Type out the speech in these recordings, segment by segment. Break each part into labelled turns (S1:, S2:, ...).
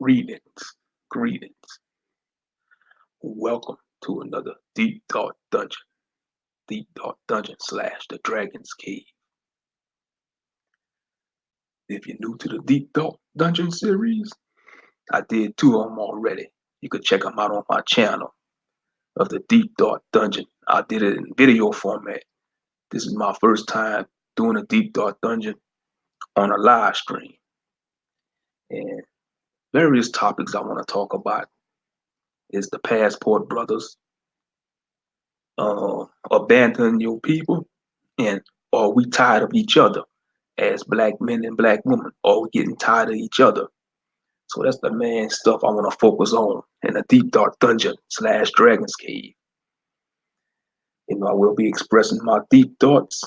S1: Greetings, greetings. Welcome to another Deep Thought Dungeon. Deep Thought Dungeon slash the Dragon's Cave. If you're new to the Deep Thought Dungeon series, I did two of them already. You can check them out on my channel of the Deep Thought Dungeon. I did it in video format. This is my first time doing a Deep Thought Dungeon on a live stream. And various topics I want to talk about is the Passport Brothers, abandon your people, and are we tired of each other as black men and black women? Are we getting tired of each other? So that's the main stuff I want to focus on in a deep dark dungeon slash dragon's cave. I will be expressing my deep thoughts.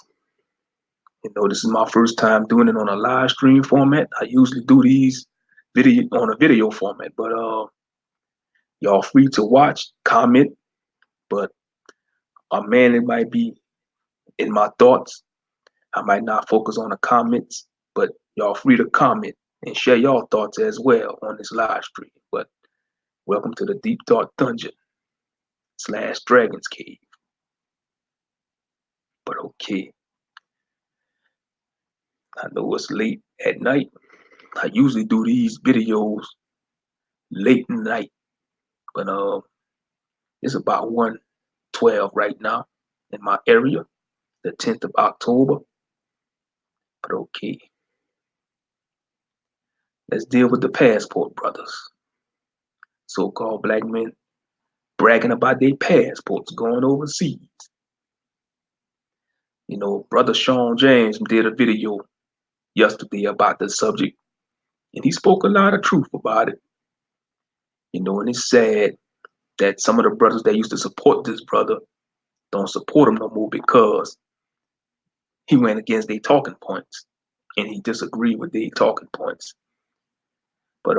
S1: This is my first time doing it on a live stream format. I usually do these video on a video format, but y'all free to watch, comment, but it might be in my thoughts. I might not focus on the comments, but y'all free to comment and share your thoughts as well on this live stream. But welcome to the Deep Thought Dungeon slash Dragon's Cave. But okay, I know it's late at night. I usually do these videos late at night, but it's about 1:12 right now in my area, the 10th of October. But okay, let's deal with the Passport Brothers, so-called black men bragging about their passports going overseas. Brother Sean James did a video yesterday about the subject, and he spoke a lot of truth about it. And it's sad that some of the brothers that used to support this brother don't support him no more because he went against their talking points and he disagreed with their talking points. But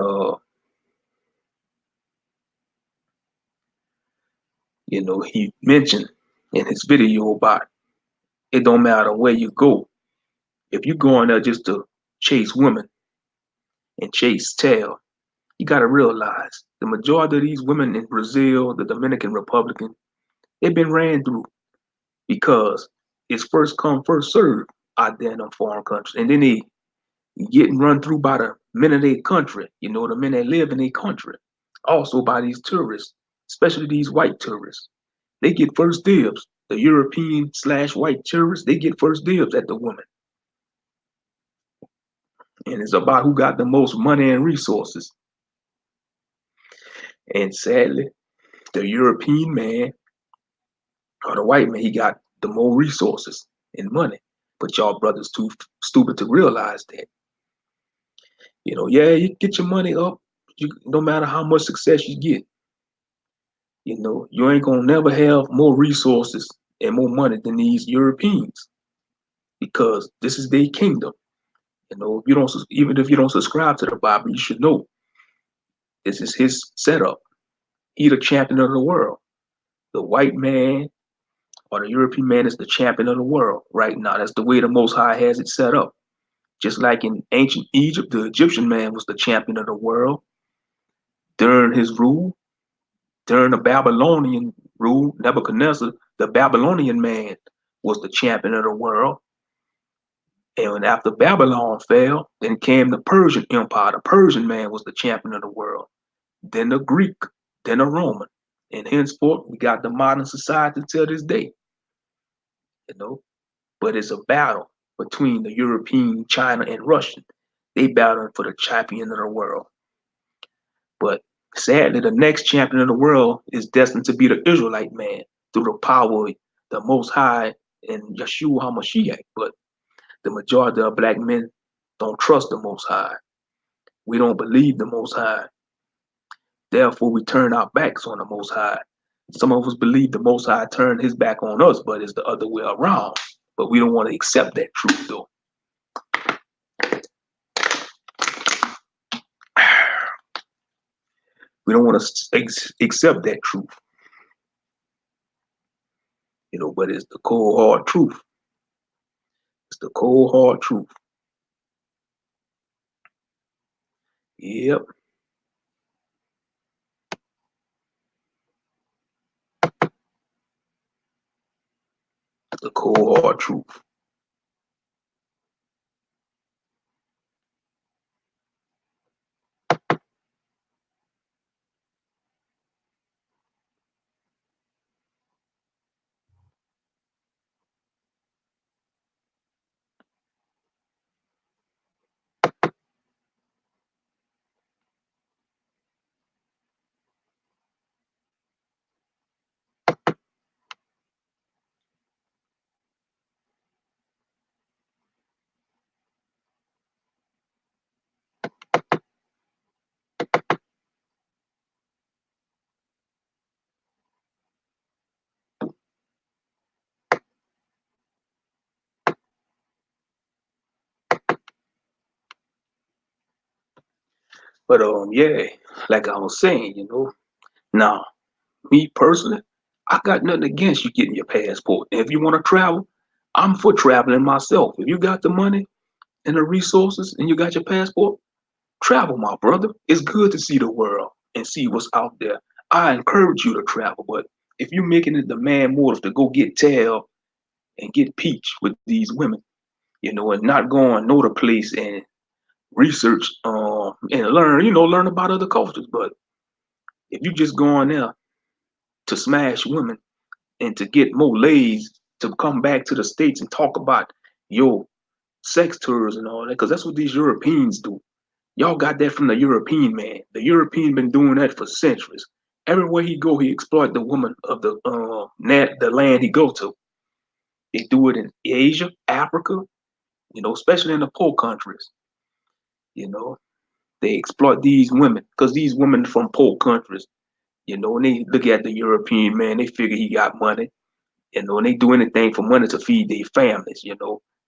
S1: he mentioned in his video about it don't matter where you go. If you go in there just to chase women and chase tail, you got to realize the majority of these women in Brazil, the Dominican Republic, they've been ran through because it's first come, first serve out there in them foreign countries. And then they getting run through by the men of their country, the men that live in their country. Also by these tourists, especially these white tourists. They get first dibs. The European slash white tourists, they get first dibs at the women. And it's about who got the most money and resources. And sadly, the European man or the white man, he got the more resources and money. But y'all brothers too stupid to realize that. Yeah, you get your money up. No matter how much success you get, you ain't gonna never have more resources and more money than these Europeans because this is their kingdom. If you don't, even if you don't subscribe to the Bible, you should know this is his setup. He the champion of the world. The white man or the European man is the champion of the world right now. That's the way the Most High has it set up. Just like in ancient Egypt, the Egyptian man was the champion of the world during his rule. During the Babylonian rule, Nebuchadnezzar, the Babylonian man, was the champion of the world. And after Babylon fell, then came the Persian Empire. The Persian man was the champion of the world. Then the Greek, then the Roman. And henceforth, we got the modern society till this day. You know, but it's a battle between the European, China, and Russian. They battling for the champion of the world. But sadly, the next champion of the world is destined to be the Israelite man through the power of the Most High and Yeshua HaMashiach. But the majority of black men don't trust the Most High. We don't believe the Most High. Therefore, we turn our backs on the Most High. Some of us believe the Most High turned his back on us, but it's the other way around. But we don't want to accept that truth, though. We don't want to accept that truth. But it's the cold, hard truth. It's the cold, hard truth. Yep. The cold hard truth. But yeah, like I was saying, now me personally, I got nothing against you getting your passport. And if you want to travel, I'm for traveling myself. If you got the money and the resources and you got your passport, travel, my brother. It's good to see the world and see what's out there. I encourage you to travel, but if you're making it demand motive to go get tail and get peach with these women, and not go and know the place and research and learn about other cultures. But if you just go on there to smash women and to get more lays to come back to the States and talk about your sex tours and all that, because that's what these Europeans do. Y'all got that from the European man. The European been doing that for centuries. Everywhere he go, he exploit the woman of the land he go to. They do it in Asia, Africa, especially in the poor countries. You know, they exploit these women because these women from poor countries, when they look at the European man, they figure he got money, and they do anything for money to feed their families,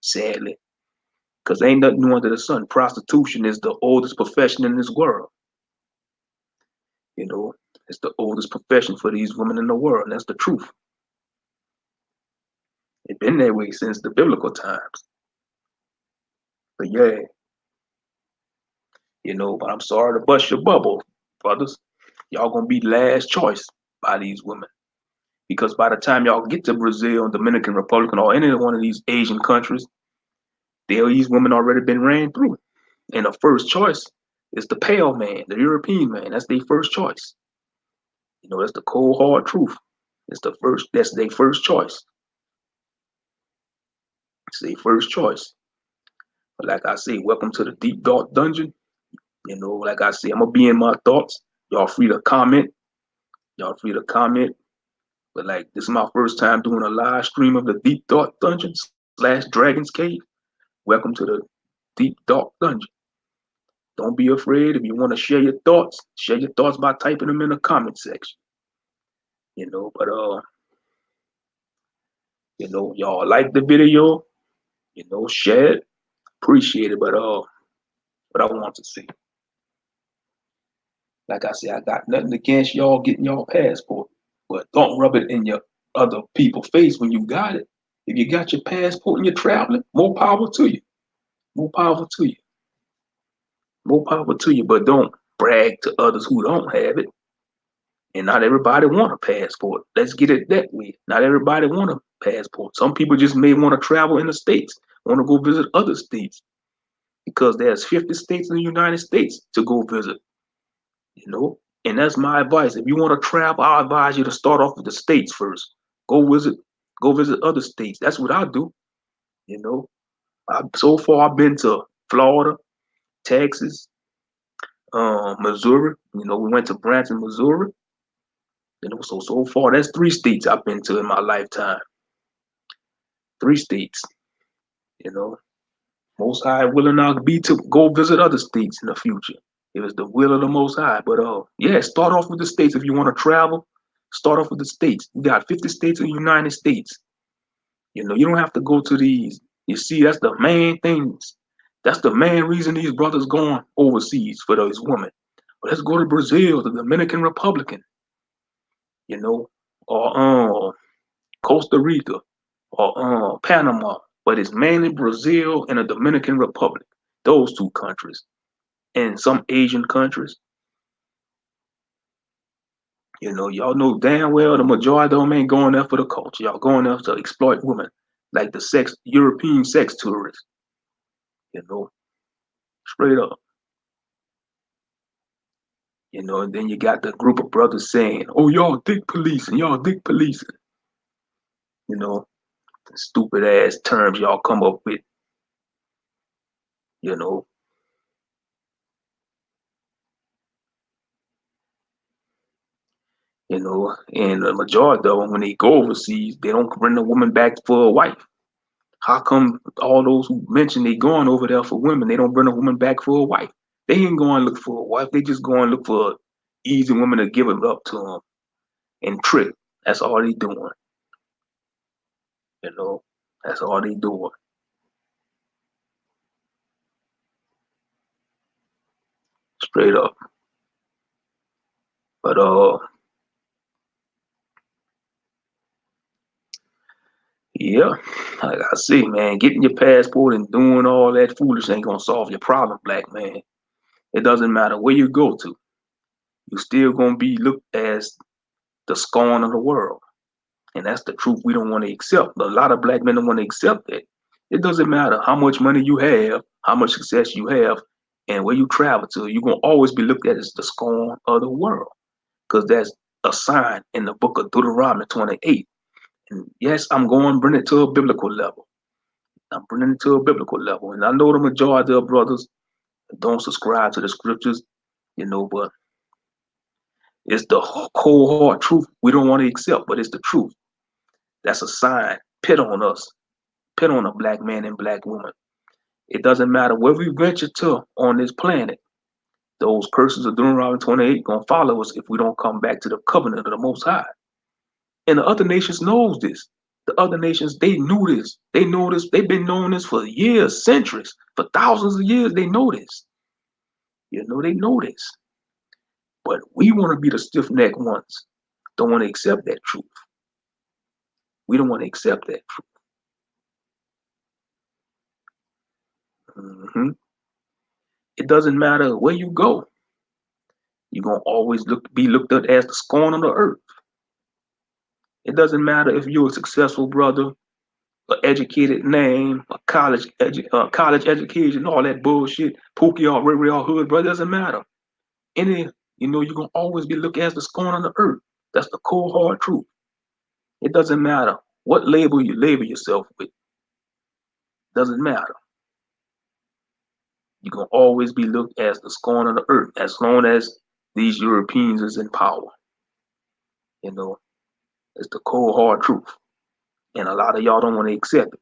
S1: sadly. Because ain't nothing new under the sun. Prostitution is the oldest profession in this world. You know, it's the oldest profession for these women in the world. And that's the truth. It's been that way since the biblical times. But yeah, but I'm sorry to bust your bubble, brothers. Y'all gonna be last choice by these women. Because by the time y'all get to Brazil, Dominican Republic, or any one of these Asian countries, these women already been ran through. And the first choice is the pale man, the European man. That's their first choice. That's the cold hard truth. That's their first choice. It's their first choice. But like I say, welcome to the deep dark dungeon. Like I say, I'm gonna be in my thoughts. Y'all free to comment. Y'all free to comment. But like this is my first time doing a live stream of the Deep Dark Dungeon / Dragon's Cave. Welcome to the Deep Dark Dungeon. Don't be afraid. If you want to share your thoughts by typing them in the comment section. But y'all like the video, share it, appreciate it. But what I want to see. Like I said, I got nothing against y'all getting y'all passport, but don't rub it in your other people's face when you got it. If you got your passport and you're traveling, more power to you. More power to you. More power to you. But don't brag to others who don't have it. And not everybody want a passport. Let's get it that way. Not everybody want a passport. Some people just may want to travel in the states, want to go visit other states because there's 50 states in the United States to go visit. And that's my advice. If you want to travel, I advise you to start off with the states first. Go visit other states. That's what I do. You know, so far I've been to Florida, Texas, Missouri. We went to Branson, Missouri. So far that's 3 states I've been to in my lifetime. 3 states. You know, Most High willing I'll be to go visit other states in the future. If it's the will of the Most High. But yeah, start off with the states if you want to travel. Start off with the states. We got 50 states in the United States. You don't have to go to these. You see, that's the main things. That's the main reason these brothers going overseas for those women. But let's go to Brazil, the Dominican Republic, or Costa Rica, or Panama. But it's mainly Brazil and the Dominican Republic. Those 2 countries. And some Asian countries. Y'all know damn well the majority of them ain't going there for the culture. Y'all going there to exploit women. like the European sex tourists, you know, straight up. And then you got the group of brothers saying, "Oh, y'all dick policing, y'all dick policing." You know, the stupid ass terms y'all come up with. You know, and the majority of them, when they go overseas, they don't bring the woman back for a wife. How come all those who mention they going over there for women, they don't bring a woman back for a wife? They ain't going to look for a wife. They just going to look for easy women to give it up to them and trick. That's all they doing. You know, that's all they doing. Straight up. But yeah, like I say, man, getting your passport and doing all that foolish ain't gonna solve your problem, black man. It doesn't matter where you go to, you still gonna be looked as the scorn of the world. And that's the truth we don't want to accept. A lot of black men don't want to accept that. It doesn't matter how much money you have, how much success you have, and where you travel to, you're gonna always be looked at as the scorn of the world. Because that's a sign in the book of Deuteronomy 28. And yes, I'm going to bring it to a biblical level. I'm bringing it to a biblical level. And I know the majority of brothers don't subscribe to the scriptures, but it's the cold hard truth we don't want to accept, but it's the truth. That's a sign, pit on us, pit on a black man and black woman. It doesn't matter where we venture to on this planet. Those curses of Deuteronomy 28 gonna follow us if we don't come back to the covenant of the Most High. And the other nations knows this. The other nations, they knew this. They know this. They've been knowing this for years, centuries, for thousands of years. They know this. They know this. But we want to be the stiff-necked ones. Don't want to accept that truth. We don't want to accept that truth. It doesn't matter where you go. You're gonna always be looked at as the scorn of the earth. It doesn't matter if you're a successful brother, an educated name, a college education, all that bullshit, Pookie or Ray Hood, brother, doesn't matter. You're gonna always be looked at as the scorn of the earth. That's the cold hard truth. It doesn't matter what label you label yourself with. Doesn't matter. You're gonna always be looked as the scorn of the earth as long as these Europeans is in power. You know, it's the cold hard truth. And a lot of y'all don't want to accept it.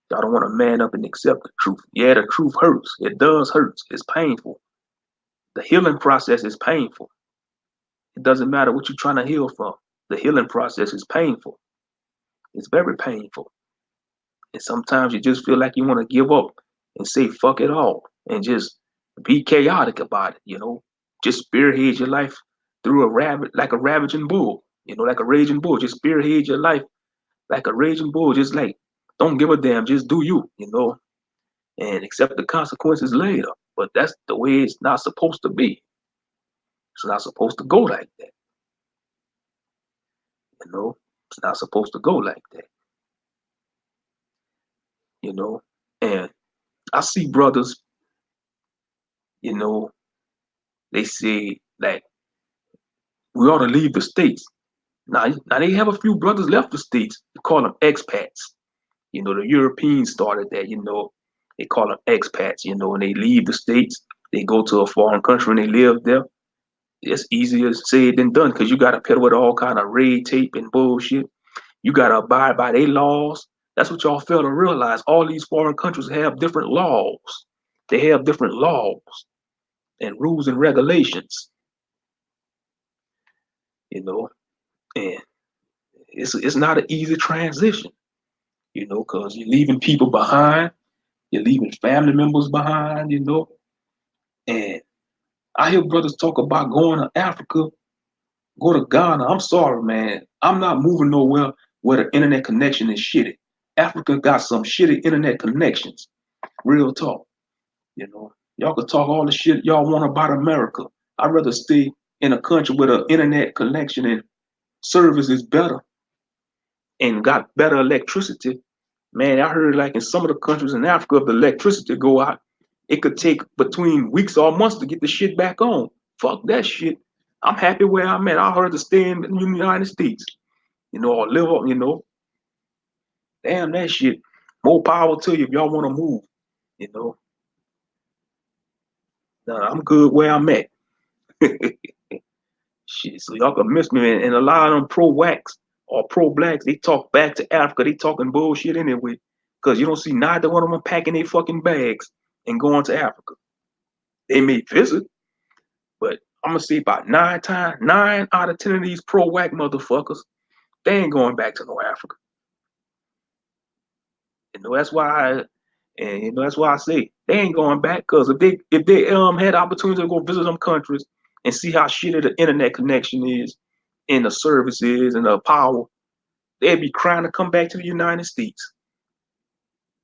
S1: Y'all don't want to man up and accept the truth. Yeah, the truth hurts. It does hurt. It's painful. The healing process is painful. It doesn't matter what you're trying to heal from. The healing process is painful. It's very painful. And sometimes you just feel like you want to give up and say fuck it all and just be chaotic about it. Just spearhead your life through like a ravaging bull, like a raging bull. Just spearhead your life like a raging bull. Just like, don't give a damn, just do you, and accept the consequences later. But that's the way it's not supposed to be. It's not supposed to go like that. It's not supposed to go like that. you know. And I see brothers, you know, they say like we ought to leave the states. Now they have a few brothers left the states. They call them expats. The Europeans started that. They call them expats. And they leave the states. They go to a foreign country and they live there. It's easier said than done because you got to pay with all kind of red tape and bullshit. You got to abide by their laws. That's what y'all fail to realize. All these foreign countries have different laws. They have different laws and rules and regulations, you know, and it's not an easy transition, because you're leaving people behind, you're leaving family members behind, and I hear brothers talk about going to Africa, go to Ghana. I'm sorry, man. I'm not moving nowhere where the internet connection is shitty. Africa got some shitty internet connections. Real talk. Y'all can talk all the shit y'all want about America. I'd rather stay in a country with an internet connection and service is better and got better electricity. Man, I heard like in some of the countries in Africa, if the electricity go out, it could take between weeks or months to get the shit back on. Fuck that shit. I'm happy where I'm at. I heard to stay in the United States, or live up, Damn that shit. More power to you if y'all want to move, you know. Nah, I'm good where I'm at. Shit, so y'all can miss me. And a lot of them pro-wax or pro-blacks, they talk back to Africa. They talking bullshit anyway. Because you don't see neither one of them packing their fucking bags and going to Africa. They may visit, but I'm going to say about 9 out of 10 of these pro-wax motherfuckers, they ain't going back to no Africa. That's why that's why I say they ain't going back, because if they had the opportunity to go visit them countries and see how shitty the internet connection is and the services and the power, they'd be crying to come back to the United States.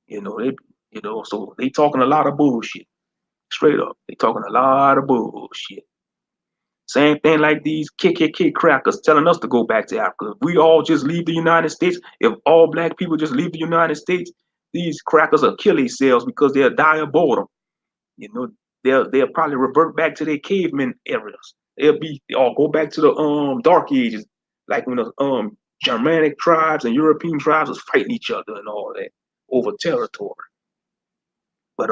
S1: So they talking a lot of bullshit. Straight up. They talking a lot of bullshit. Same thing like these KKK crackers telling us to go back to Africa. If we all just leave the United States, if all black people just leave the United States, these crackers will kill themselves because they'll die of boredom. You know, they'll probably revert back to their caveman areas. Or go back to the dark ages, like when the Germanic tribes and European tribes was fighting each other and all that over territory. But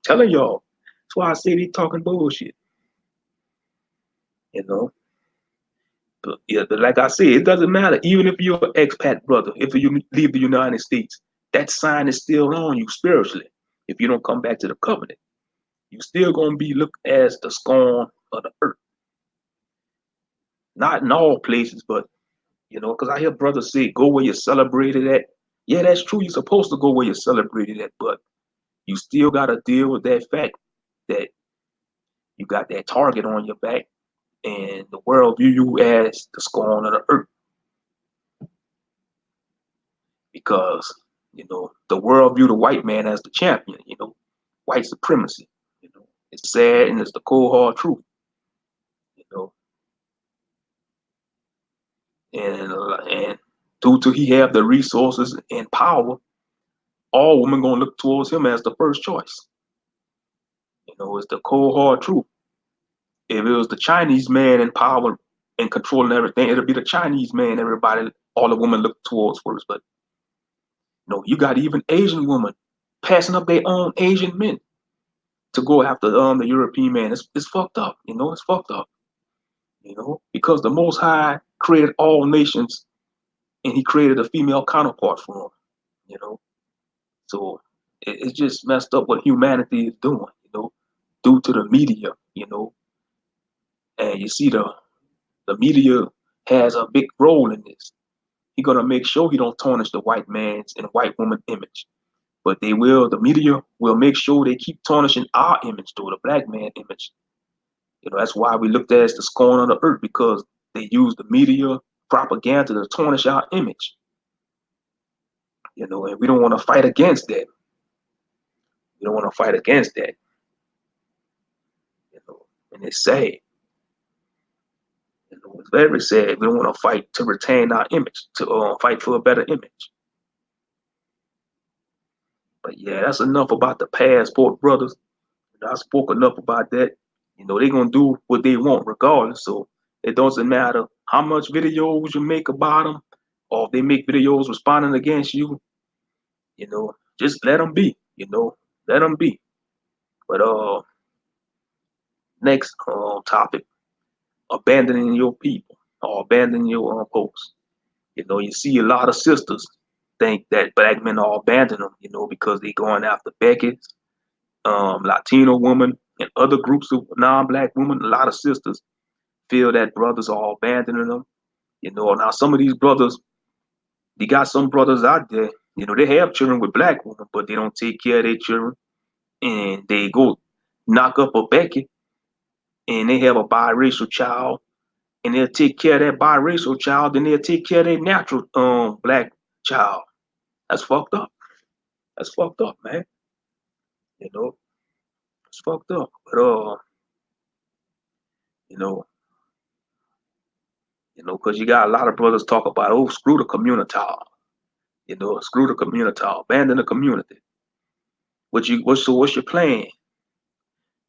S1: telling y'all, that's why I say they talking bullshit. You know. But yeah, but like I said, it doesn't matter. Even if you're an expat brother, if you leave the United States, that sign is still on you spiritually. If you don't come back to the covenant, you still gonna be looked as the scorn of the earth. Not in all places, but because I hear brothers say, "Go where you're celebrated at." Yeah, that's true. You're supposed to go where you're celebrated at, but you still gotta deal with that fact that you got that target on your back, and the world view you as the scorn of the earth. Because the world view the white man as the champion. White supremacy. It's sad and it's the cold hard truth. You know, and due to he have the resources and power, all women gonna look towards him as the first choice. It's the cold hard truth. If it was the Chinese man in power and controlling everything, it'll be the Chinese man all the women look towards first. But you got even Asian women passing up their own Asian men to go after the European man. It's fucked up. It's fucked up. Because the Most High created all nations, and He created a female counterpart for them. So it's just messed up what humanity is doing. Due to the media. And you see the media has a big role in this. He's gonna make sure he don't tarnish the white man's and white woman image. But the media will make sure they keep tarnishing our image, though, the black man image. That's why we looked at as the scorn of the earth, because they use the media propaganda to tarnish our image. And we don't want to fight against that. We don't want to fight against that. And it's sad. It's very sad. We don't want to fight to retain our image, to fight for a better image. But yeah, that's enough about the passport, brothers. I spoke enough about that. They're gonna do what they want regardless. So it doesn't matter how much videos you make about them, or if they make videos responding against you. Just let them be. Let them be. But next topic: abandoning your people or abandoning your post. You see a lot of sisters think that black men are abandoning them. Because they going after Becky, Latino women, and other groups of non-black women. A lot of sisters feel that brothers are abandoning them. Now some of these brothers, they got some brothers out there, they have children with black women, but they don't take care of their children. And they go knock up a Becky and they have a biracial child, and they'll take care of that biracial child, then they'll take care of their natural black child. That's fucked up. That's fucked up, man. It's fucked up. But you know, Because you got a lot of brothers talk about, oh, screw the community, screw the community, abandon the community. What's your plan?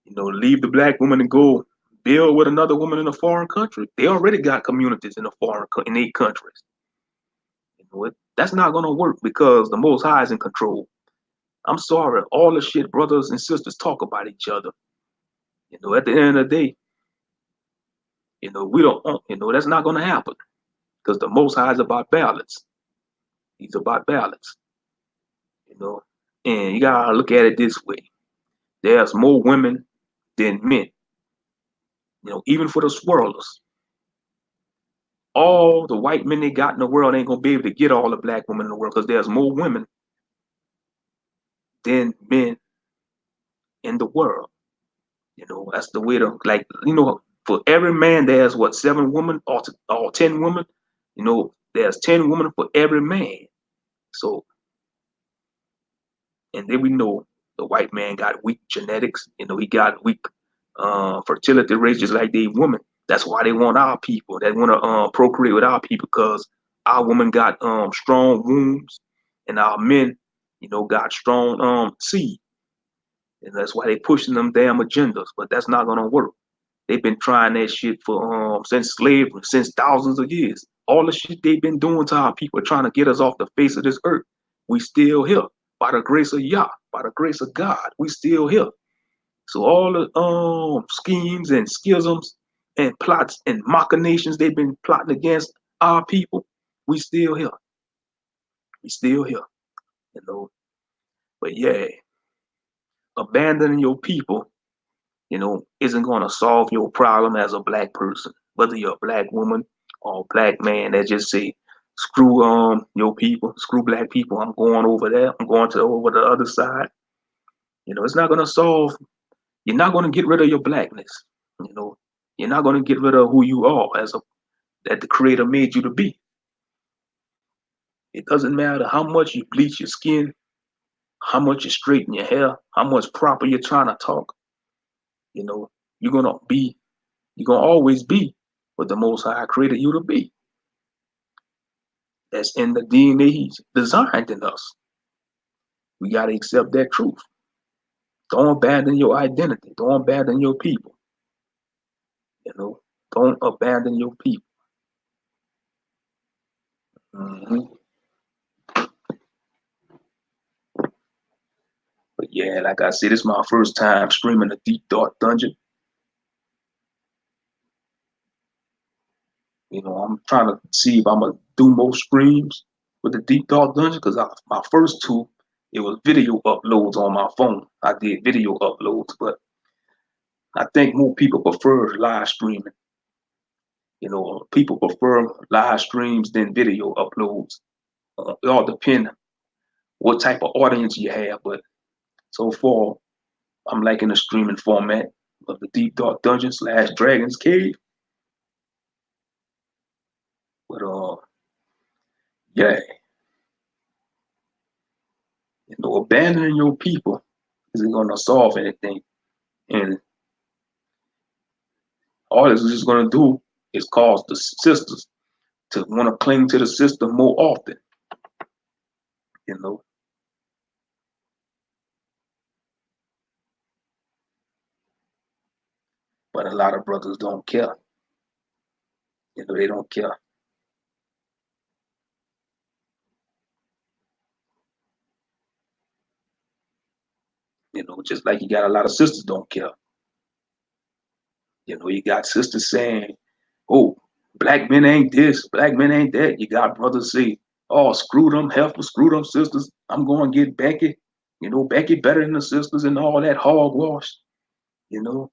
S1: Leave the black woman and go build with another woman in a foreign country. They already got communities in 8 countries. That's not gonna work because the Most High is in control. I'm sorry, all the shit brothers and sisters talk about each other. At the end of the day, we don't, that's not gonna happen because the Most High is about balance. He's about balance. You know, and you gotta look at it this way: there's more women than men. Even for the swirlers, all the white men they got in the world ain't gonna be able to get all the black women in the world because there's more women than men in the world. That's the way to for every man there's what 7 women or 10 women. There's 10 women for every man. So and then we know the white man got weak genetics. He got weak fertility rates just like they women. That's why they want our people. They want to procreate with our people because our women got strong wombs and our men, got strong seed. And that's why they pushing them damn agendas. But that's not gonna work. They've been trying that shit for since slavery, since thousands of years. All the shit they've been doing to our people, trying to get us off the face of this earth. We still here. By the grace of Yah, by the grace of God, we still here. So all the schemes and schisms and plots and machinations they've been plotting against our people, we still here. We still here. But yeah, abandoning your people, isn't gonna solve your problem as a black person. Whether you're a black woman or a black man that just say, screw your people, screw black people, I'm going over there, I'm going to over the other side. It's not gonna solve. You're not gonna get rid of your blackness. You know, you're not gonna get rid of who you are that the creator made you to be. It doesn't matter how much you bleach your skin, how much you straighten your hair, how much proper you're trying to talk. You're gonna always be what the Most High created you to be. That's in the DNA He's designed in us. We gotta accept that truth. Don't abandon your identity. Don't abandon your people. Don't abandon your people. Mm-hmm. But yeah, like I said, it's my first time streaming the Deep Dark Dungeon. I'm trying to see if I'm gonna do more streams with the Deep Dark Dungeon because my first two, it was video uploads on my phone. I did video uploads, but I think more people prefer live streaming. People prefer live streams than video uploads. It all depends what type of audience you have, but so far, I'm liking the streaming format of the Deep Dark Dungeon / Dragon's Cave. But yeah, abandoning your people isn't gonna solve anything, and all this is just gonna do is cause the sisters to want to cling to the system more often. You know, but a lot of brothers don't care. They don't care. Just like you got a lot of sisters don't care. You got sisters saying, "Oh, black men ain't this, black men ain't that." You got brothers say, "Oh, screw them heifers, screw them sisters. I'm going to get Becky. Becky better than the sisters and all that hogwash." You know,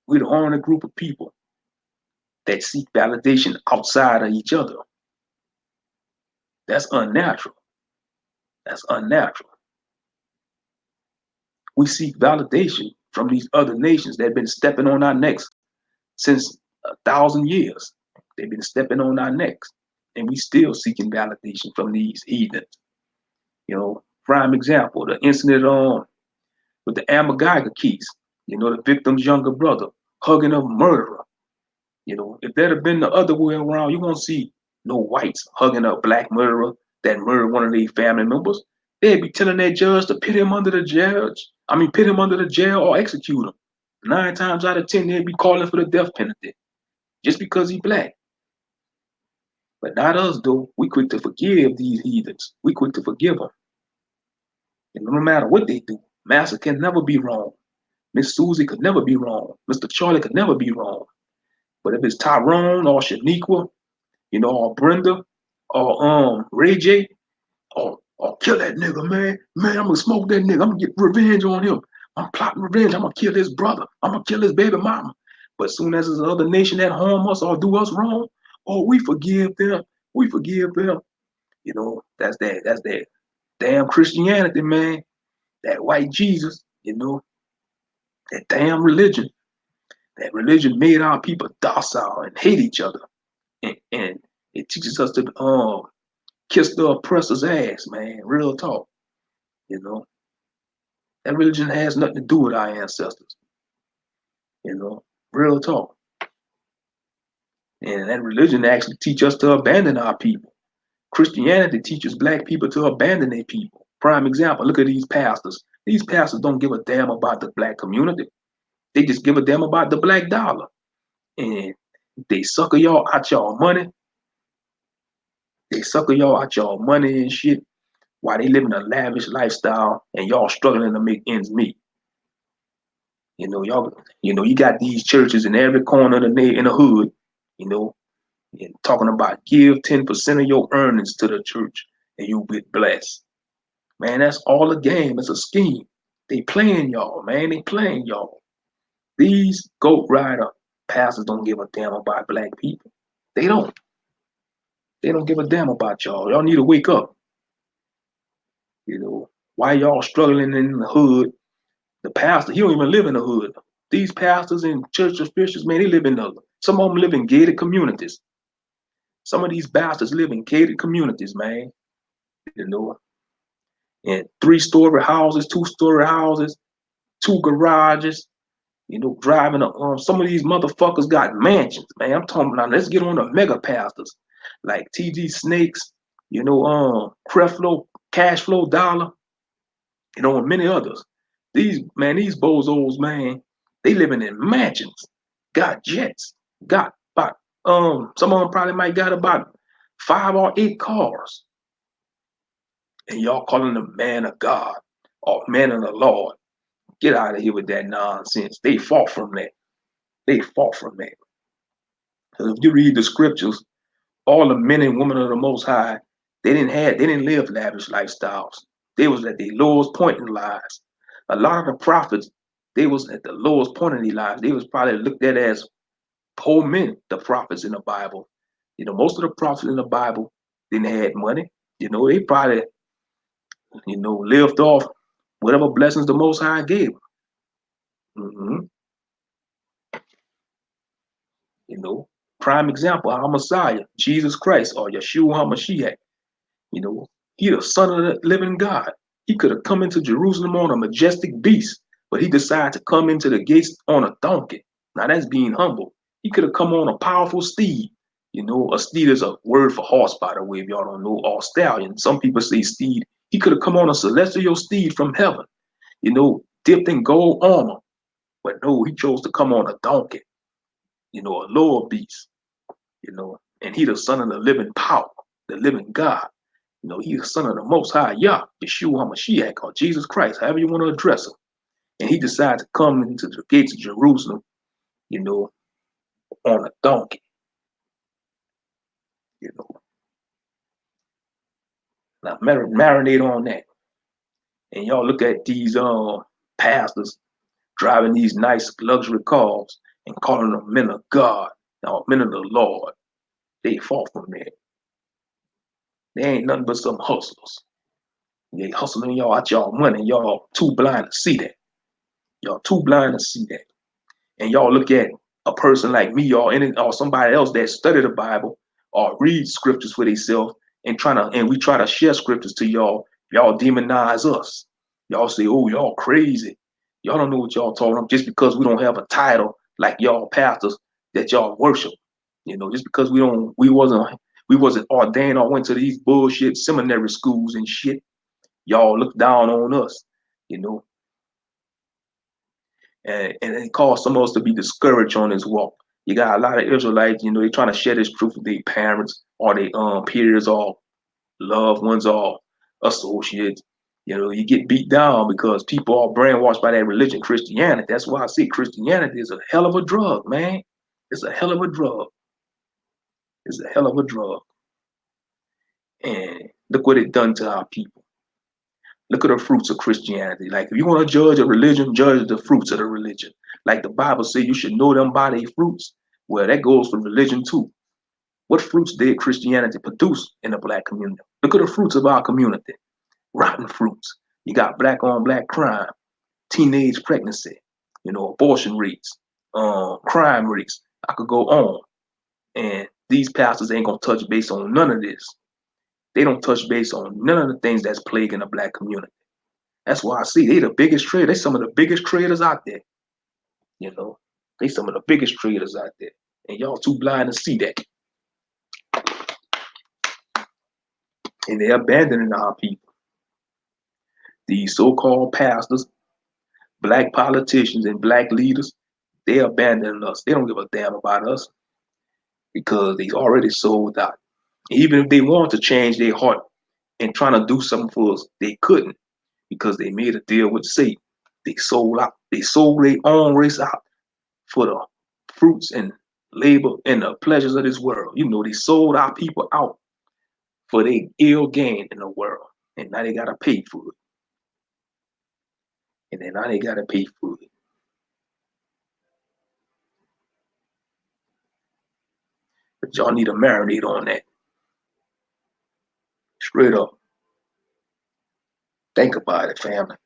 S1: we're the only group of people that seek validation outside of each other. That's unnatural. That's unnatural. We seek validation from these other nations that have been stepping on our necks since 1,000 years. They've been stepping on our necks, and we still seeking validation from these heathens. Prime example, the incident with the Amber Geiger case. The victim's younger brother hugging a murderer. You know, if that had been the other way around, you won't see no whites hugging a black murderer that murdered one of their family members. They'd be telling that judge to put him under the judge. I mean, put him under the jail or execute him. 9 times out of 10, they'd be calling for the death penalty just because he black. But not us, though. We quick to forgive these heathens. We quick to forgive them. And no matter what they do, Master can never be wrong. Miss Susie could never be wrong. Mr. Charlie could never be wrong. But if it's Tyrone or Shaniqua, you know, or Brenda, or Ray J, or kill that nigga, man. Man, I'm gonna smoke that nigga. I'm gonna get revenge on him. I'm plotting revenge. I'm gonna kill his brother. I'm gonna kill his baby mama. But as soon as there's another nation that harm us or do us wrong, oh, we forgive them. We forgive them. You know, that's that damn Christianity, man. That white Jesus, you know, that damn religion. That religion made our people docile and hate each other. And it teaches us to kiss the oppressor's ass, man. Real talk. You know, that religion has nothing to do with our ancestors. You know, real talk. And that religion actually teaches us to abandon our people. Christianity teaches black people to abandon their people. Prime example, look at these pastors. These pastors don't give a damn about the black community. They just give a damn about the black dollar. And they sucker y'all out y'all money. They sucker y'all out y'all money and shit while they living a lavish lifestyle and y'all struggling to make ends meet. You know, you got these churches in every corner of in the hood, you know, and talking about give 10% of your earnings to the church and you'll get blessed. Man, that's all a game. It's a scheme. They playing y'all, man. They playing y'all. These goat rider pastors don't give a damn about black people. They don't. They don't give a damn about y'all. Y'all need to wake up. You know, why y'all struggling in the hood? The pastor, he don't even live in the hood. These pastors and church officials, man, they live in some of them live in gated communities. Some of these bastards live in gated communities, man. You know, and 3-story houses, 2-story houses, 2 garages. You know, driving some of these motherfuckers got mansions, man. I'm talking about. Let's get on the mega pastors like TD Snakes. You know, Creflo, Cash Flow Dollar. You know, and many others. These bozos, man, they living in mansions, got jets, got about some of them probably might got about 5 or 8 cars. And y'all calling them man of God or man of the Lord. Get out of here with that nonsense. They fought from that. They fought from that. Because if you read the scriptures, all the men and women of the Most High, they didn't live lavish lifestyles. They was at their lowest point in lives. A lot of the prophets, they was at the lowest point in their lives. They was probably looked at as poor men, the prophets in the Bible. You know, most of the prophets in the Bible didn't have money. You know, they probably, you know, lived off whatever blessings the Most High gave them. Mm-hmm. You know, prime example, our Messiah, Jesus Christ, or Yeshua HaMashiach. You know, he the son of the living God. He could have come into Jerusalem on a majestic beast, but he decided to come into the gates on a donkey. Now that's being humble. He could have come on a powerful steed. You know, a steed is a word for horse, by the way, if y'all don't know, or stallion. Some people say steed. He could have come on a celestial steed from heaven, you know, dipped in gold armor. But no, he chose to come on a donkey, you know, a lower beast, you know, and he the son of the living power, the living God. You know, he's the son of the Most High Yah, Yeshua HaMashiach, or Jesus Christ, however you want to address him. And he decided to come into the gates of Jerusalem, you know, on a donkey, you know. Now, marinate on that. And y'all look at these pastors driving these nice luxury cars and calling them men of God, or men of the Lord. They fall from that. They ain't nothing but some hustlers. They hustling y'all out y'all money. Y'all too blind to see that. Y'all too blind to see that. And y'all look at a person like me or somebody else that study the Bible or read scriptures for themselves and we try to share scriptures to y'all demonize us. Y'all say, oh, y'all crazy. Y'all don't know what y'all talking about just because we don't have a title like y'all pastors. that y'all worship. Just because we wasn't ordained or went to these bullshit seminary schools and shit, y'all look down on us, you know, and it caused some of us to be discouraged on this walk. You got a lot of Israelites, they trying to share this truth with their parents or their peers or loved ones or associates. You get beat down because people are brainwashed by that religion, Christianity. That's why I say Christianity is a hell of a drug, man. It's a hell of a drug. It's a hell of a drug. And look what it done to our people. Look at the fruits of Christianity. Like if you want to judge a religion, judge the fruits of the religion. Like the Bible says you should know them by their fruits. Well, that goes for religion too. What fruits did Christianity produce in the black community? Look at the fruits of our community. Rotten fruits. You got black on black crime, teenage pregnancy, abortion rates, crime rates. I could go on. And these pastors ain't gonna touch base on none of this. They don't touch base on none of the things that's plaguing the black community. That's why I see they the biggest traders. They some of the biggest traders out there. You know, they some of the biggest traders out there. And y'all too blind to see that. And they're abandoning our people. These so-called pastors, black politicians, and black leaders, they're abandoning us. They don't give a damn about us because they already sold out. Even if they want to change their heart and trying to do something for us, they couldn't because they made a deal with Satan. They sold out. They sold their own race out for the fruits and labor and the pleasures of this world. They sold our people out for their ill gain in the world. And now they gotta pay for it. And then now they gotta pay for it. But y'all need to marinate on that. Straight up. Think about it, family.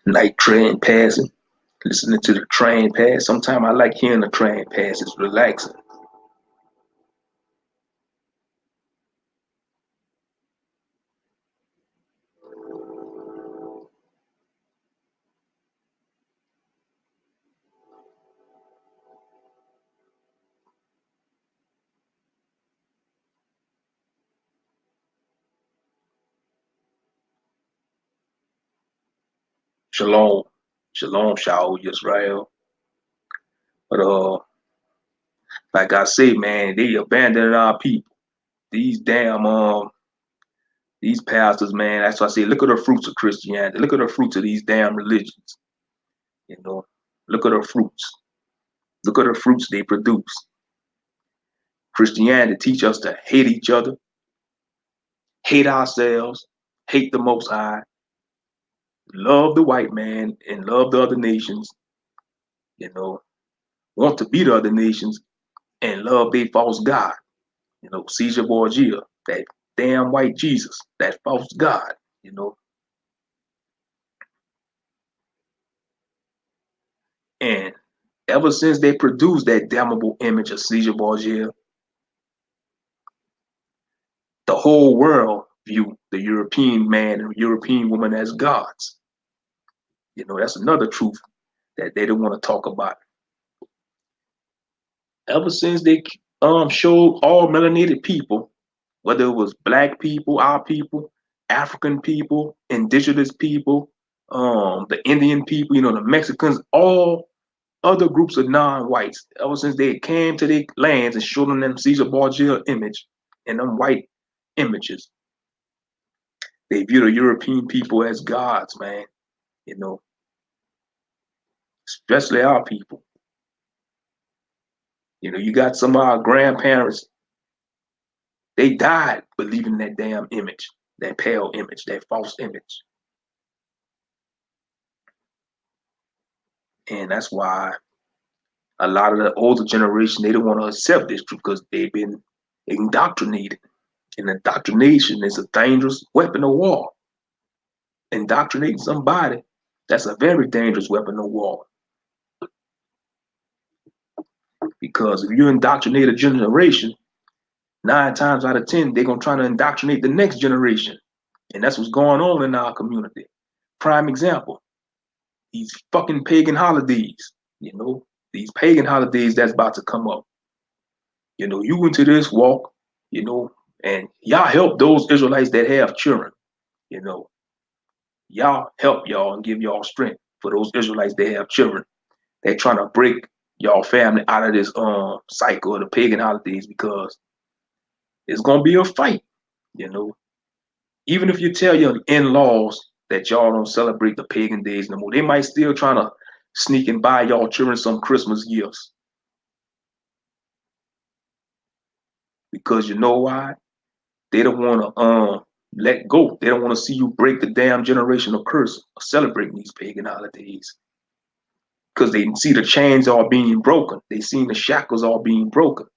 S1: Night train passing, listening to the train pass. Sometimes I like hearing the train pass. It's relaxing. Shalom. Shalom, Shaul Yisrael. But like I say, man, they abandoned our people. These damn these pastors, man. That's why I say, look at the fruits of Christianity. Look at the fruits of these damn religions. You know, look at the fruits. Look at the fruits they produce. Christianity teach us to hate each other, hate ourselves, hate the Most High, love the white man, and love the other nations. You know, want to be the other nations and love their false God. Caesar Borgia, that damn white Jesus, that false God. You know, and ever since they produced that damnable image of Caesar Borgia, the whole world view the European man and European woman as gods. That's another truth that they don't want to talk about. Ever since they showed all melanated people, whether it was black people, our people, African people, indigenous people, the Indian people, the Mexicans, all other groups of non-whites, ever since they came to their lands and showed them Caesar Borgia image and them white images, they view the European people as gods, man. You know, especially our people. You got some of our grandparents, they died believing that damn image, that pale image, that false image. And that's why a lot of the older generation, they don't want to accept this truth because they've been indoctrinated. And indoctrination is a dangerous weapon of war. Indoctrinating somebody, that's a very dangerous weapon of war. Because if you indoctrinate a generation, 9 times out of 10, they're going to try to indoctrinate the next generation. And that's what's going on in our community. Prime example, these fucking pagan holidays, these pagan holidays that's about to come up. You went to this walk, and y'all help those Israelites that have children, you know, y'all help y'all and give y'all strength for those Israelites that have children. They're trying to break y'all family out of this cycle of the pagan holidays because it's gonna be a fight, you know. Even if you tell your in-laws that y'all don't celebrate the pagan days no more, they might still trying to sneak and buy y'all children some Christmas gifts. Because you know why? They don't want to let go. They don't want to see you break the damn generational curse of celebrating these pagan holidays. Because they see the chains all being broken. They seen the shackles all being broken.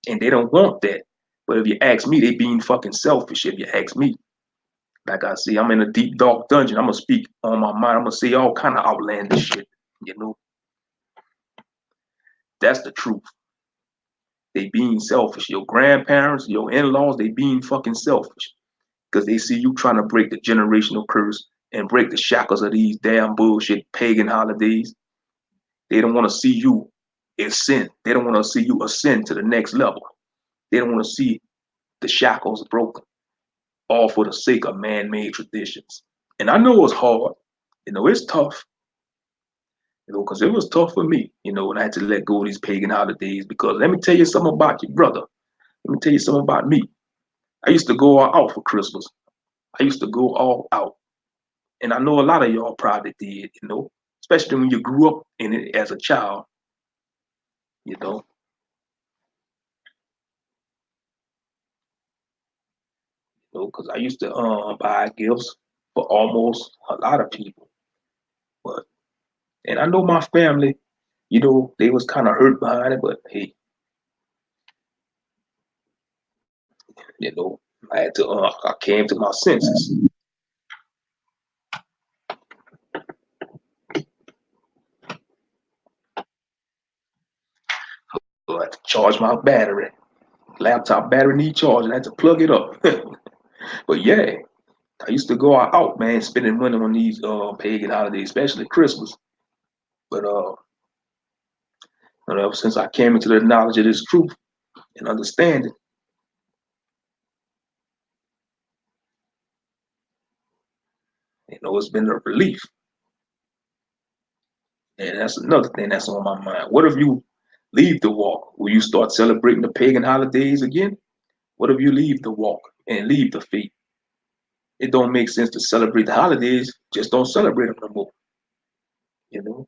S1: And they don't want that. But if you ask me, they being fucking selfish if you ask me. Like I say, I'm in a deep, dark dungeon. I'm going to speak on my mind. I'm going to say all kind of outlandish shit. That's the truth. They being selfish. Your grandparents, your in-laws, they being fucking selfish. Because they see you trying to break the generational curse and break the shackles of these damn bullshit pagan holidays. They don't want to see you ascend. They don't want to see you ascend to the next level. They don't want to see the shackles broken, all for the sake of man-made traditions. And I know it's hard. It's tough. Because it was tough for me, when I had to let go of these pagan holidays. Because let me tell you something about you, brother. Let me tell you something about me. I used to go all out for Christmas. I used to go all out. And I know a lot of y'all probably did, especially when you grew up in it as a child, you know, because I used to buy gifts for almost a lot of people. But and I know my family, they was kind of hurt behind it, but hey, you know, I came to my senses. So I had to charge my battery. Laptop battery need charging. I had to plug it up. But yeah, I used to go out, man, spending money on these pagan holidays, especially Christmas. But ever since I came into the knowledge of this truth and understanding, it's been a relief. And that's another thing that's on my mind. What if you leave the walk? Will you start celebrating the pagan holidays again? What if you leave the walk and leave the faith? It don't make sense to celebrate the holidays. Just don't celebrate them no more. You know,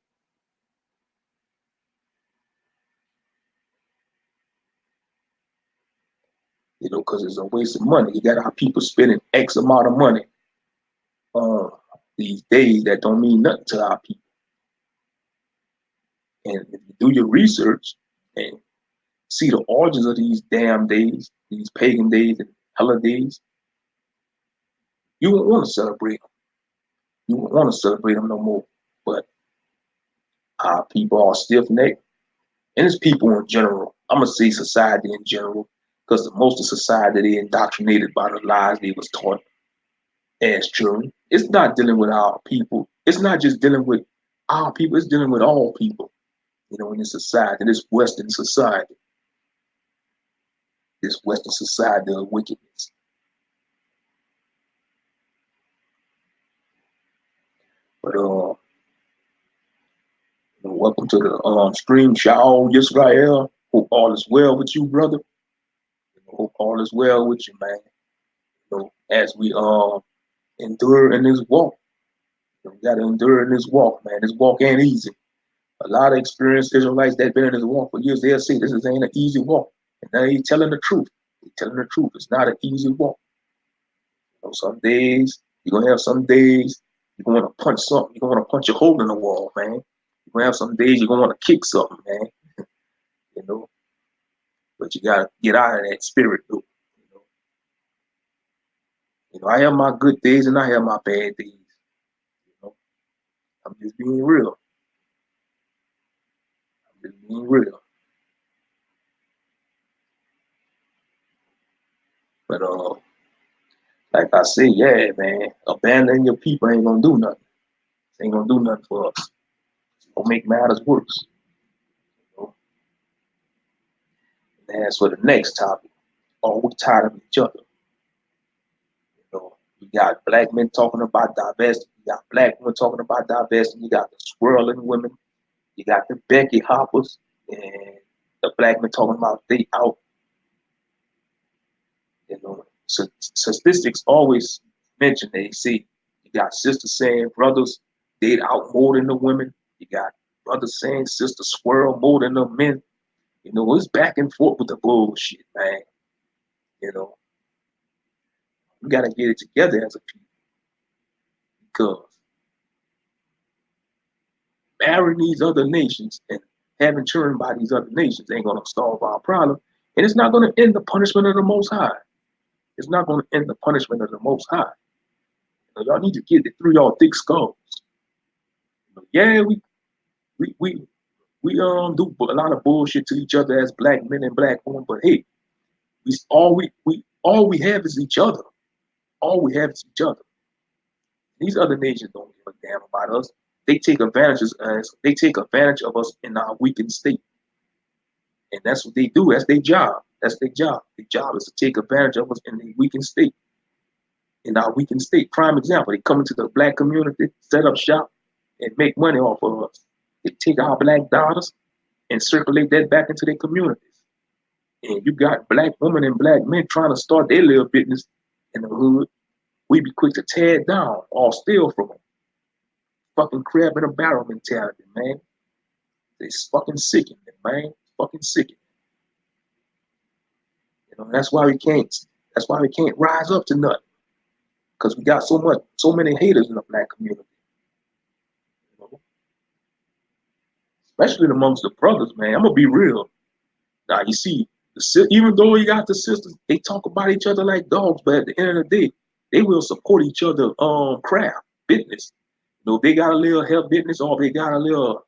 S1: because it's a waste of money. You got our people spending X amount of money on these days that don't mean nothing to our people. And if you do your research and see the origins of these damn days, these pagan days and holidays, you won't want to celebrate them. You won't want to celebrate them no more. But our people are stiff necked, and it's people in general. I'm gonna say society in general, because most of society they indoctrinated by the lies they was taught as children. It's not dealing with our people. It's not just dealing with our people. It's dealing with all people. In this society, this Western society of wickedness. But welcome to the stream, Shaul Yisrael. Hope all is well with you, brother. Hope all is well with you, man. As we endure in this walk, we gotta endure in this walk, man. This walk ain't easy. A lot of experienced Israelites that been in this walk for years, they'll say ain't an easy walk. And now he's telling the truth. He's telling the truth. It's not an easy walk. Some days you're gonna have some days you're gonna punch something. You're gonna punch a hole in the wall, man. You're gonna have some days you're gonna want to kick something, man. You know, but you gotta get out of that spirit, though. You know, I have my good days and I have my bad days. You know, I'm just being real. I'm just being real. But like I say, yeah, man, abandoning your people ain't gonna do nothing. Ain't gonna do nothing for us. It's gonna make matters worse. You know? And as for the next topic, are we tired of each other? You know, you got black men talking about diversity. You got black women talking about diversity. You got the swirling women. You got the Becky Hoppers and the black men talking about they out. You know, so statistics always mention, they see you got sisters saying brothers date out more than the women. You got brothers saying sisters swirl more than the men. You know, it's back and forth with the bullshit, man. You know, we gotta get it together as a people because marrying these other nations and having children by these other nations ain't gonna solve our problem. And it's not gonna end the punishment of the most high. It's not gonna end the punishment of the most high. You know, y'all need to get it through y'all thick skulls. You know, yeah, we we do a lot of bullshit to each other as black men and black women, but hey, we have is each other. All we have is each other. These other nations don't give a damn about us. They take advantage of us in our weakened state. And that's what they do. That's their job. That's their job. Their job is to take advantage of us in the weakened state. In our weakened state. Prime example, they come into the black community, set up shop, and make money off of us. They take our black dollars and circulate that back into their communities. And you got black women and black men trying to start their little business in the hood. We be quick to tear it down or steal from them. Fucking crab in a barrel mentality, man. It's fucking sickening, man. It's fucking sickening. You know, that's why we can't. That's why we can't rise up to nothing. Because we got so many haters in the black community. You know? Especially amongst the brothers, man. I'm gonna be real. Now you see, even though you got the sisters, they talk about each other like dogs, but at the end of the day, they will support each other craft, business. You know, if they got a little health business or if they got a little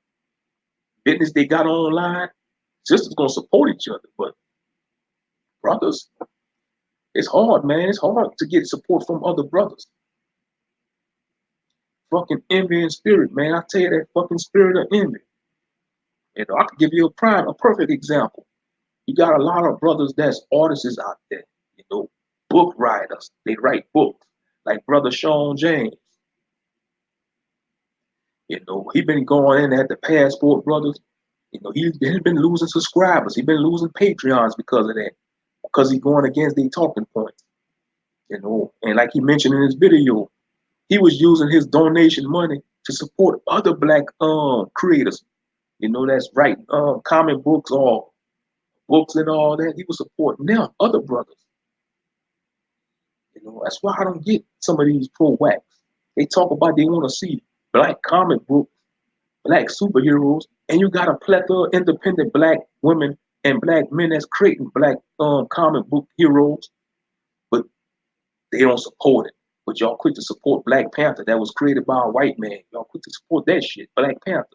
S1: business they got online, sisters gonna support each other. But brothers, it's hard, man. It's hard to get support from other brothers. Fucking envy and spirit, man. I tell you that fucking spirit of envy. You know, I could give you a perfect example. You got a lot of brothers that's artists out there, you know, book writers. They write books, like Brother Sean James. You know, he been going in at the Passport Brothers. You know, he's been losing subscribers. He's been losing Patreons because of that, because he's going against their talking points. You know, and like he mentioned in his video, he was using his donation money to support other black creators. You know, that's writing comic books or books and all that. He was supporting them, other brothers. You know, that's why I don't get some of these pro wax. They talk about they want to see black comic books, black superheroes, and you got a plethora of independent black women and black men that's creating black comic book heroes, but they don't support it. But y'all quick to support Black Panther that was created by a white man. Y'all quick to support that shit, Black Panther.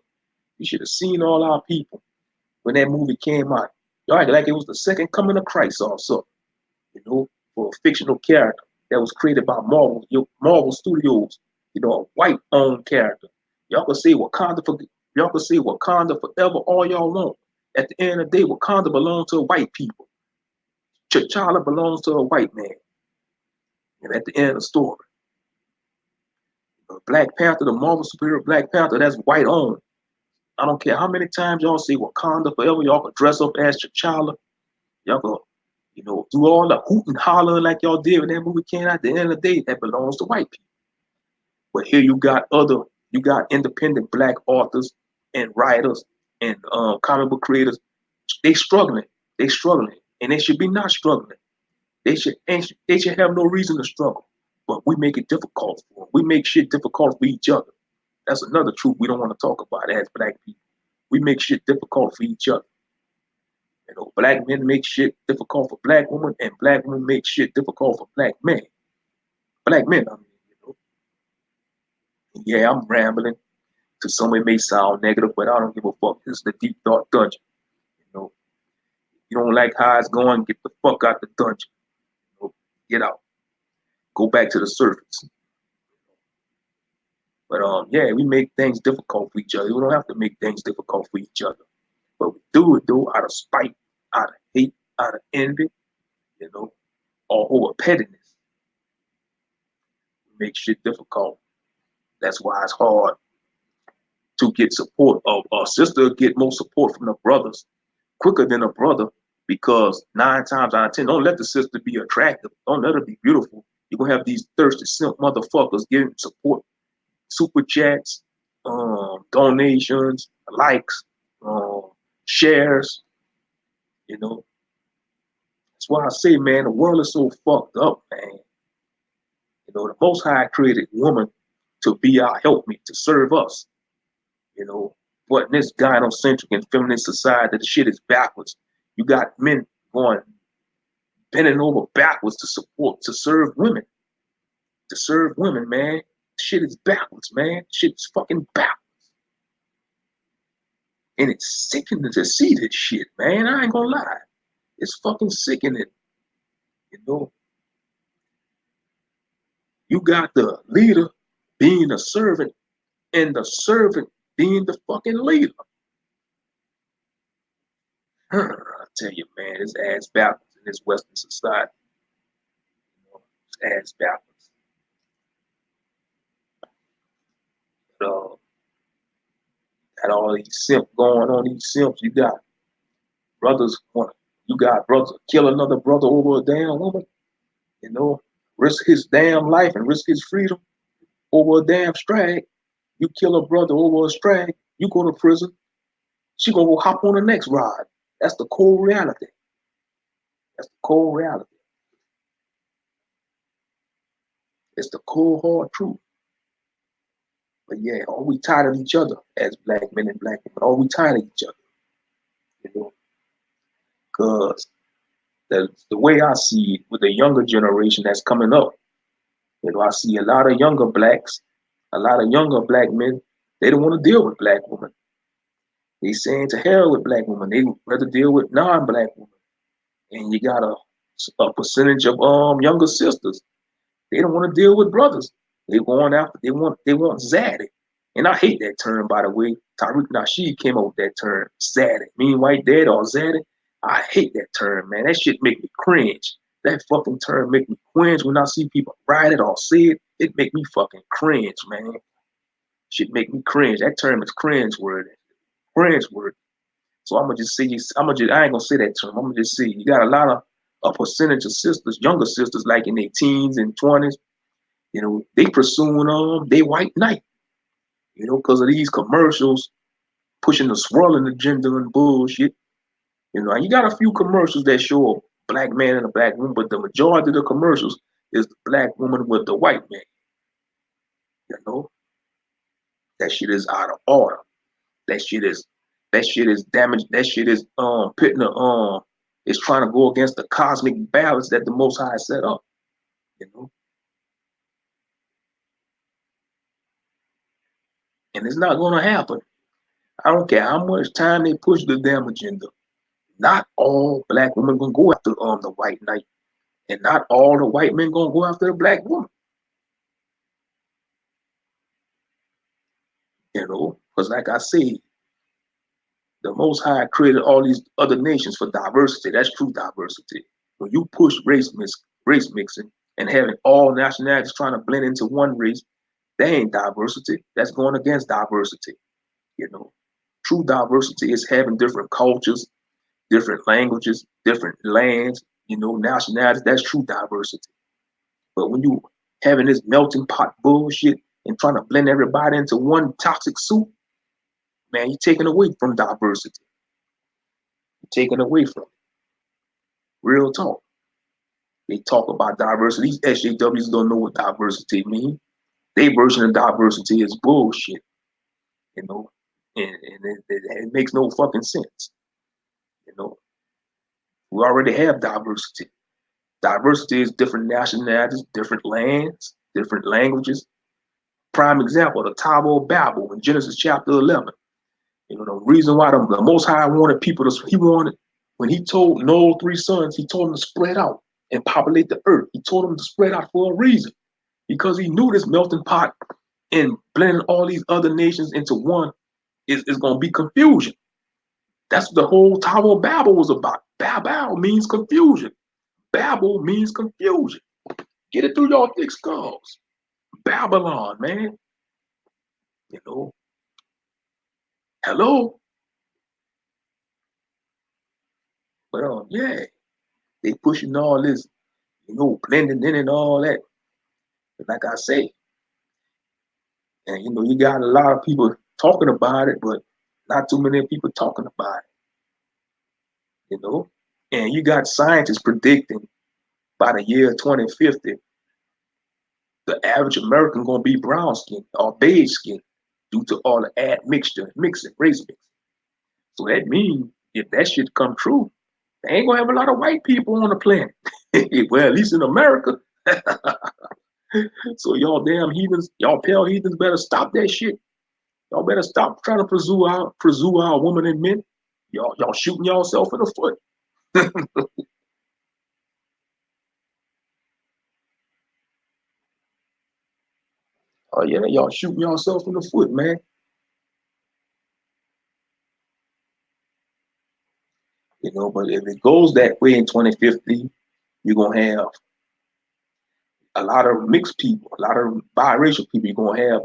S1: You should have seen all our people when that movie came out. Y'all act like it was the second coming of Christ or something, you know, for a fictional character that was created by Marvel Studios, you know, a white-owned character. Y'all can say Wakanda forever all y'all want. At the end of the day, Wakanda belongs to white people. T'Challa belongs to a white man. And at the end of the story, Black Panther, the Marvel superhero Black Panther, that's white owned. I don't care how many times y'all say Wakanda forever, y'all can dress up as T'Challa. Y'all can, you know, do all the hoot and holler like y'all did when that movie came out. At the end of the day, that belongs to white people. But here you got independent black authors and writers and comic book creators. They struggling. They struggling. And they should be not struggling. They should have no reason to struggle. But we make it difficult for them. We make shit difficult for each other. That's another truth we don't want to talk about as black people. We make shit difficult for each other. Black men make shit difficult for black women, and black women make shit difficult for black men. Black men, I mean, Yeah, I'm rambling. To some it may sound negative, but I don't give a fuck. This is the deep dark dungeon. You know, you don't like how it's going, get the fuck out the dungeon. Get out. Go back to the surface. But yeah, we make things difficult for each other. We don't have to make things difficult for each other. But we do it though out of spite, out of hate, out of envy, or over pettiness. We make shit difficult. That's why it's hard to get support. A sister get more support from the brothers quicker than a brother because 9 times out of 10, don't let the sister be attractive. Don't let her be beautiful. You're gonna have these thirsty simp motherfuckers getting support, super chats, donations, likes, shares. That's why I say, man, the world is so fucked up, man. The Most High created woman to be our helpmeet, to serve us. But in this gynocentric and feminist society, the shit is backwards. You got men going bending over backwards to serve women, man. Shit is backwards, man. Shit is fucking backwards. And it's sickening to see this shit, man. I ain't gonna lie. It's fucking sickening. You got the leader being a servant and the servant being the fucking leader. I tell you, man, it's ass backwards in this Western society. It's ass backwards. Got all these simps going on, these simps. You got brothers kill another brother over a damn woman, risk his damn life and risk his freedom over a damn strag. You kill a brother over a strag, you go to prison. She gonna go hop on the next ride. That's the cold reality. That's the cold reality. It's the cold hard truth. But yeah, are we tired of each other as black men and black women? Are we tired of each other? Because the way I see it with the younger generation that's coming up, I see a lot of younger blacks, a lot of younger black men, they don't want to deal with black women. They saying to hell with black women. They rather deal with non-black women. And you got a percentage of younger sisters. They don't want to deal with brothers. They want zaddy. And I hate that term, by the way. Tariq Nasheed came up with that term, zaddy. Mean white dad or zaddy. I hate that term, man. That shit make me cringe. That fucking term make me cringe when I see people write it or say it. It make me fucking cringe, man. Shit make me cringe. That term is cringe word. Cringe word. So I ain't gonna say that term. I'm gonna just say you got a percentage of sisters, younger sisters, like in their teens and 20s, they pursuing they white knight, because of these commercials pushing the swirling agenda and bullshit. You got a few commercials that show a black man and a black woman, but the majority of the commercials is the black woman with the white man. That shit is out of order. That shit is damaged. That shit is putting it's trying to go against the cosmic balance that the Most High set up. And it's not gonna happen. I don't care how much time they push the damn agenda. Not all black women gonna go after the white knight, and not all the white men gonna go after the black woman. Because like I said, the Most High created all these other nations for diversity. That's true diversity. When you push race mixing and having all nationalities trying to blend into one race, that ain't diversity. That's going against diversity. True diversity is having different cultures, different languages, different lands, nationalities. That's true diversity. But when you having this melting pot bullshit and trying to blend everybody into one toxic soup, man, you're taking away from diversity. You're taking away from it. Real talk. They talk about diversity. These SJWs don't know what diversity means. Their version of diversity is bullshit. and it makes no fucking sense. You know, we already have diversity. Diversity is different nationalities, different lands, different languages. Prime example, the Tower of Babel in Genesis chapter 11. You know, the reason why the Most High wanted people to, he wanted, when he told Noah's three sons, he told them to spread out and populate the earth. He told them to spread out for a reason, because he knew this melting pot and blending all these other nations into one is going to be confusion. That's what the whole Tower of Babel was about. Babel means confusion. Babel means confusion. Get it through your thick skulls. Babylon, man. You know, hello. But yeah, they pushing all this, blending in and all that. But like I say, and you got a lot of people talking about it, but not too many people talking about it. And you got scientists predicting by the year 2050, the average American gonna be brown skin or beige skin due to all the mixing, race mixing. So that means if that shit come true, they ain't gonna have a lot of white people on the planet. Well, at least in America. So y'all damn heathens, y'all pale heathens better stop that shit. Y'all better stop trying to pursue our women and men. Y'all shooting yourself in the foot. Oh yeah, y'all shooting yourself in the foot, man. But if it goes that way in 2050, you're gonna have a lot of mixed people, a lot of biracial people. You're gonna have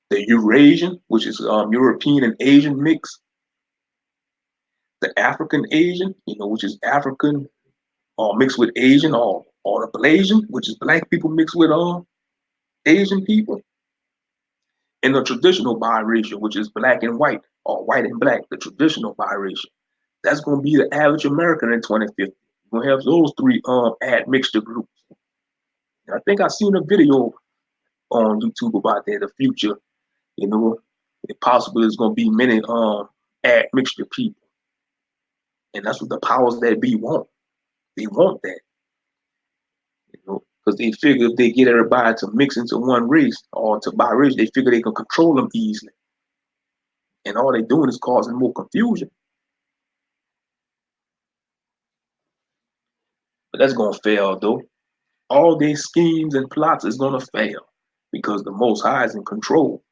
S1: the Eurasian, which is European and Asian mix, the African Asian, which is African or mixed with Asian, or the Blasian, which is black people mixed with Asian people, and the traditional biracial, which is black and white or white and black, the traditional biracial. That's gonna be the average American in 2050. You're gonna have those three admixture groups. And I think I seen a video on YouTube about that, the future, it possibly is gonna be many admixture people. And that's what the powers that be want. They want that, because they figure if they get everybody to mix into one race or to biracial, they figure they can control them easily. And all they're doing is causing more confusion. But that's gonna fail though. All these schemes and plots is gonna fail because the Most High is in control.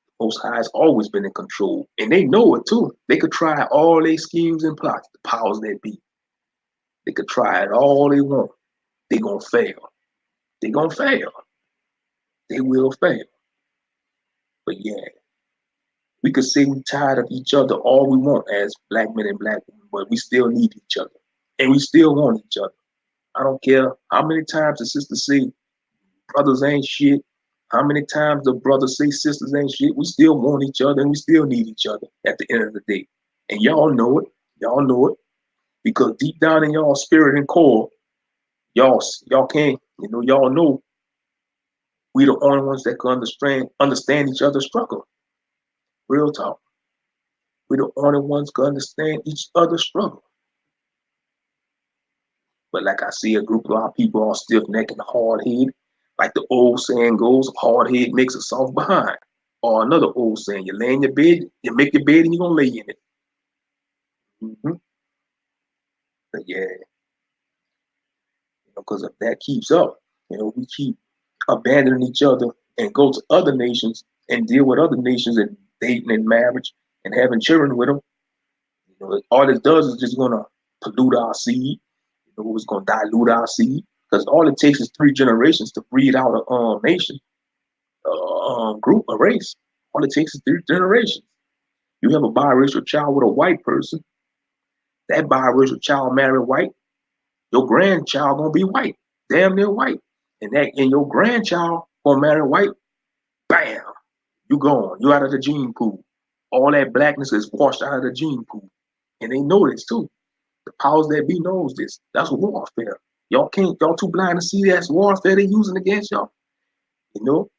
S1: The Most High has always been in control, and they know it too. They could try all their schemes and plots, the powers that be. They could try it all they want. They gonna fail. They gonna fail. They will fail. But yeah, we could say we tired of each other all we want as black men and black women, but we still need each other, and we still want each other. I don't care how many times the sisters say brothers ain't shit. How many times the brothers say sisters ain't shit? We still want each other and we still need each other at the end of the day. And y'all know it. Y'all know it. Because deep down in y'all spirit and core, y'all can't, y'all know we the only ones that can understand each other's struggle. Real talk. We the only ones can understand each other's struggle. But like I see a group of our people all stiff necked and hard head, like the old saying goes, hard head makes a soft behind. Or another old saying, you lay in your bed, you make your bed and you're gonna lay in it. Mm-hmm. But yeah, because if that keeps up, we keep abandoning each other and go to other nations and deal with other nations and dating and marriage and having children with them. All it does is just gonna pollute our seed. It's gonna dilute our seed because all it takes is 3 generations to breed out a nation, group, a race. All it takes is 3 generations. You have a biracial child with a white person. That biracial child marry white. Your grandchild gonna be white, damn near white, and your grandchild gonna marry white. Bam, you gone. You out of the gene pool. All that blackness is washed out of the gene pool, and they know this too. The powers that be knows this. That's warfare. Y'all too blind to see that's warfare they using against y'all. You know.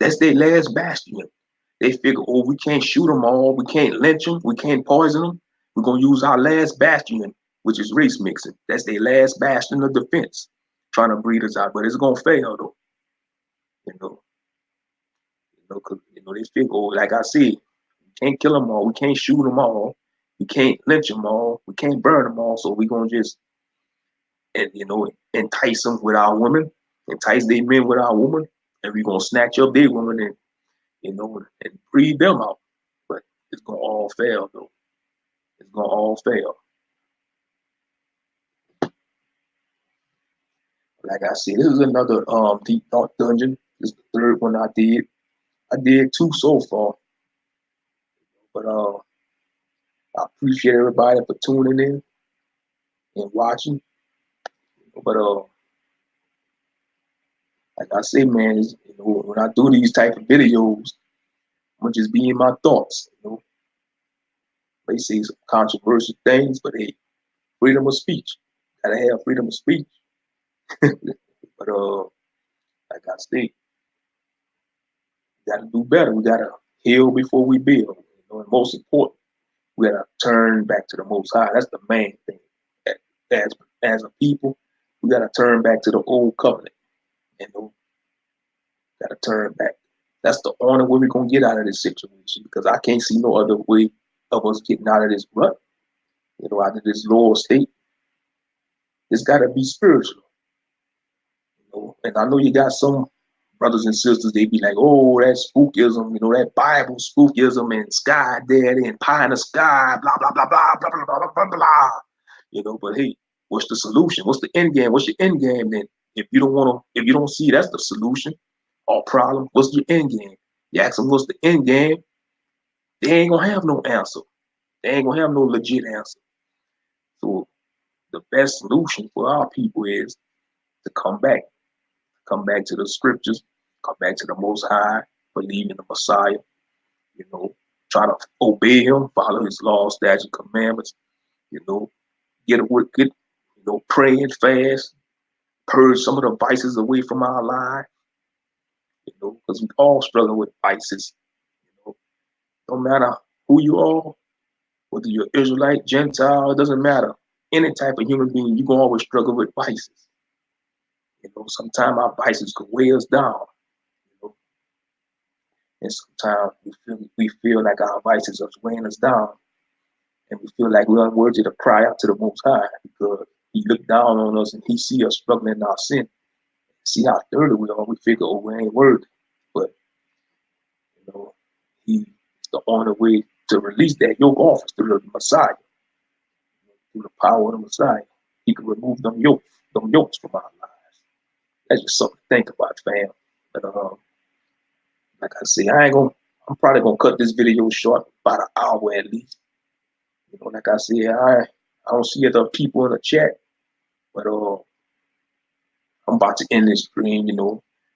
S1: That's their last bastion. They figure, oh, we can't shoot them all, we can't lynch them, we can't poison them. We're gonna use our last bastion, which is race mixing. That's their last bastion of defense, trying to breed us out. But it's gonna fail though, you know. Cause they figure, oh, like I said, we can't kill them all, we can't shoot them all, we can't lynch them all, we can't burn them all. So we're gonna just, and entice them with our women, entice their men with our women, and we're gonna snatch up their women and and breed them out. But it's gonna all fail though. It's gonna all fail. Like I said, this is another deep thought dungeon. This is the third one I did. I did two so far. But I appreciate everybody for tuning in and watching. But like I say, man, when I do these type of videos, I'm gonna just be in my thoughts. They say some controversial things, but hey, freedom of speech. Gotta have freedom of speech. But like I say, we gotta do better. We gotta heal before we build. And most important, we gotta turn back to the Most High. That's the main thing. As as a people, we gotta turn back to the old covenant. Gotta turn back. That's the only way we're gonna get out of this situation, because I can't see no other way of us getting out of this rut. Out of this lower state. It's gotta be spiritual. And I know you got some brothers and sisters, they be like, oh, that spookism, that Bible spookism and sky daddy and pie in the sky, blah, blah, blah, blah, blah, blah, blah, blah, blah. But hey, what's the solution? What's the end game? What's your end game then? If you don't see that's the solution or problem, what's your end game? You ask them what's the end game, they ain't gonna have no answer. They ain't gonna have no legit answer. So the best solution for our people is to come back to the scriptures, come back to the Most High, believe in the Messiah, try to obey him, follow his laws, statutes, commandments, get a get, pray and fast, purge some of the vices away from our lives, because we all struggle with vices. No matter who you are, whether you're Israelite, Gentile, it doesn't matter. Any type of human being, you're gonna always struggle with vices. Sometimes our vices could weigh us down. And sometimes we feel like our vices are weighing us down, and we feel like we're unworthy to cry out to the Most High, because he looked down on us and he see us struggling in our sin. See how dirty we are. We figure, oh, we ain't worthy. But he's the only way to release that yoke off is through the Messiah, through the power of the Messiah. He can remove them yokes from our lives. That's just something to think about, fam. But like I say, I'm probably gonna cut this video short, about an hour at least. Like I said, I don't see other people in the chat, but I'm about to end this stream.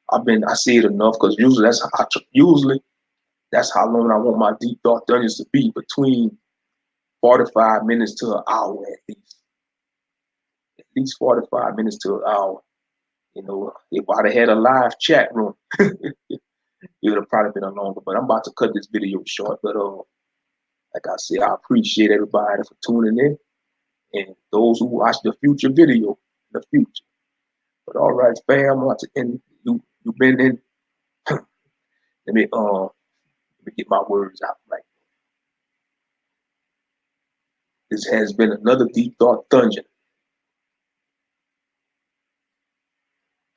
S1: I say it enough, because usually that's how long I want my deep thought dungeons to be, between 45 minutes to an hour at least 45 minutes to an hour. If I'd have had a live chat room, it would have probably been a longer. But I'm about to cut this video short. But like I said, I appreciate everybody for tuning in, and those who watch the future video in the future. But all right, fam, I'm about to end. You've been in. let me get my words out right. This has been another Deep Thought Dungeon.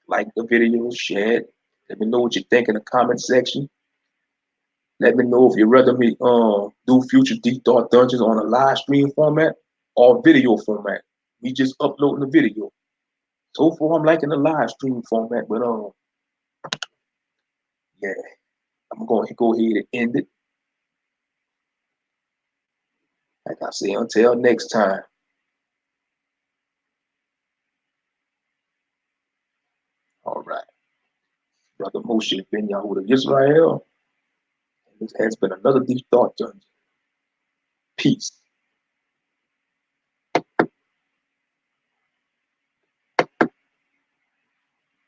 S1: Like the video, share it. Let me know what you think in the comment section. Let me know if you'd rather me do future Deep Thought Dungeons on a live stream format or video format. We just uploading the video. So far, I'm liking the live stream format, but yeah, I'm going to go ahead and end it. Like I say, until next time. All right. Brother Moshe Ben Yahuda Israel. This has been another Deep Thought Dungeon. Peace.